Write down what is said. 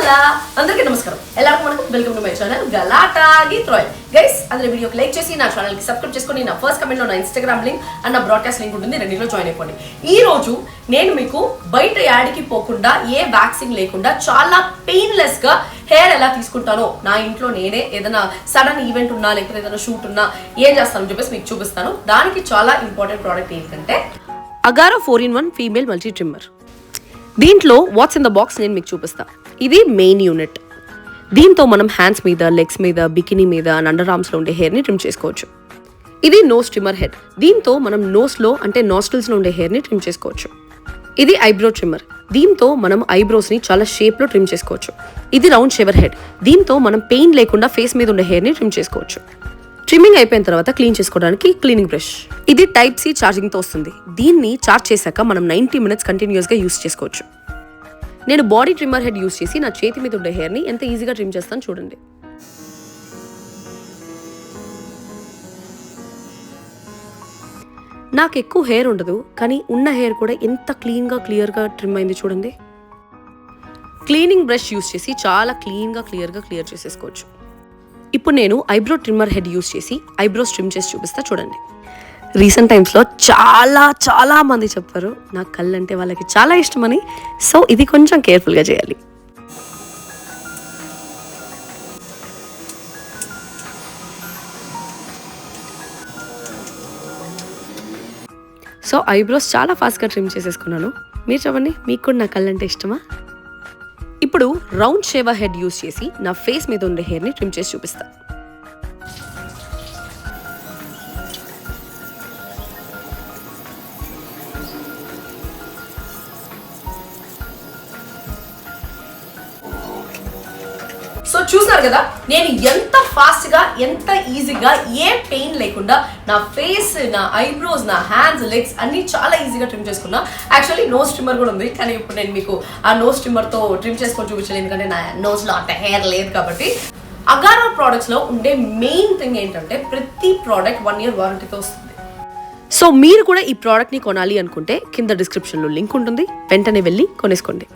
hello అందరికీ నమస్కారం ಎಲ್ಲರಿಗೂ వెల్కమ్ టు మై ఛానల్ గలాటాగి త్రోయ్ గైస్ అందరూ వీడియోకి లైక్ చేసి నా ఛానల్ కి సబ్స్క్రైబ్ చేసుకోండి నా ఫస్ట్ కమెంట్ లో నా ఇన్‌స్టాగ్రామ్ లింక్ అండ్ నా బ్రాడ్‌కాస్ట్ లింక్ ఉంటుంది రెండిట్లో జాయిన్ అయిపోండి ఈ రోజు నేను మీకు బయట యాడ్కి పోకుండా ఏ వ్యాక్సింగ్ లేకుండా చాలా పెయిన్లెస్ గా హెయిర్ ఎలా తీసుకుంటానో నా ఇంట్లో నేనే ఏదైనా సడన్ ఈవెంట్ ఉన్నా లేకపోతే ఏదైనా షూట్ ఉన్నా ఏం చేస్తానో చెప్పేసి మీకు చూపిస్తాను దానికి చాలా ఇంపార్టెంట్ ప్రోడక్ట్ ఏంటంటే Agaro 4-in-1 female multi trimmer దీంట్లో వాట్స్ ఇన్ ద బాక్స్ నేను మీకు చూపిస్తా ఇది మెయిన్ యూనిట్ దీంతో మనం హ్యాండ్స్ మీద లెగ్స్ మీద బికినీ మీద అండర్ ఆర్మ్స్ లో ఉండే హెయిర్ ని ట్రిమ్ చేసుకోవచ్చు ఇది నోస్ ట్రిమ్మర్ హెడ్ దీంతో మనం నోస్ లో అంటే నాస్ట్రిల్స్ లో ఉండే హెయిర్ ని ట్రిమ్ చేసుకోవచ్చు ఇది ఐబ్రో ట్రిమ్మర్ దీంతో మనం ఐబ్రోస్ ని చాలా షేప్ లో ట్రిమ్ చేసుకోవచ్చు ఇది రౌండ్ షేవర్ హెడ్ దీంతో మనం పెయిన్ లేకుండా ఫేస్ మీద ఉండే హెయిర్ ని ట్రిమ్ చేసుకోవచ్చు ట్రిమ్మింగ్ అయిపోయిన తర్వాత క్లీన్ చేసుకోవడానికి క్లీనింగ్ బ్రష్ ఇది టైప్ సి ఛార్జింగ్ తో వస్తుంది దీన్ని ఛార్జ్ చేశాక మనం 90 minutes కంటిన్యూస్ గా యూస్ చేసుకోవచ్చు నేను బాడీ ట్రిమ్మర్ హెడ్ యూస్ చేసి నా చేతి మీద ఉండే హెయిర్ ని ఎంత ఈజీగా ట్రిమ్ చేస్తాను చూడండి నాకు ఎక్కువ హెయిర్ ఉండదు కానీ ఉన్న హెయిర్ కూడా ఎంత క్లీన్ గా క్లియర్ గా ట్రిమ్ అయింది చూడండి క్లీనింగ్ బ్రష్ యూస్ చేసి చాలా క్లీన్ గా క్లియర్ చేసేసుకోవచ్చు ఇప్పుడు నేను ఐబ్రో ట్రిమ్మర్ హెడ్ యూస్ చేసి ఐబ్రోస్ ట్రిమ్ చేసి చూపిస్తా చూడండి రీసెంట్ టైమ్స్లో చాలా మంది చెప్పారు నా కళ్ళు అంటే వాళ్ళకి చాలా ఇష్టమని సో ఇది కొంచెం కేర్ఫుల్గా చేయాలి సో ఐబ్రోస్ చాలా ఫాస్ట్గా ట్రిమ్ చేసేసుకున్నాను మీరు చెప్పండి మీకు కూడా నా కళ్ళు అంటే ఇష్టమా ఇప్పుడు రౌండ్ షేవర్ హెడ్ యూస్ చేసి నా ఫేస్ మీద ఉండే హెయిర్ ని ట్రిమ్ చేసి చూపిస్తా సో చూసారు కదా నేను ఎంత ఫాస్ట్ గా ఎంత ఈజీగా ఏ పెయిన్ లేకుండా నా ఫేస్ నా ఐబ్రోస్ నా హ్యాండ్స్ లెగ్స్ అన్ని చాలా ఈజీగా ట్రిమ్ చేసుకున్నా యాక్చువల్లీ నోస్ ట్రిమ్మర్ కూడా ఉంది కానీ ఇప్పుడు నేను మీకు ఆ నోస్ ట్రిమ్మర్ తో ట్రిమ్ చేసుకొని చూపించలేదు ఎందుకంటే నా నోస్ లో అంత హెయిర్ లేదు కాబట్టి అగారో ప్రోడక్ట్స్ లో ఉండే మెయిన్ థింగ్ ఏంటంటే ప్రతి ప్రోడక్ట్ 1 year వారంటీతో వస్తుంది సో మీరు కూడా ఈ ప్రోడక్ట్ ని కొనాలి అనుకుంటే కింద డిస్క్రిప్షన్ లో లింక్ ఉంటుంది వెంటనే వెళ్ళి కొనేసుకోండి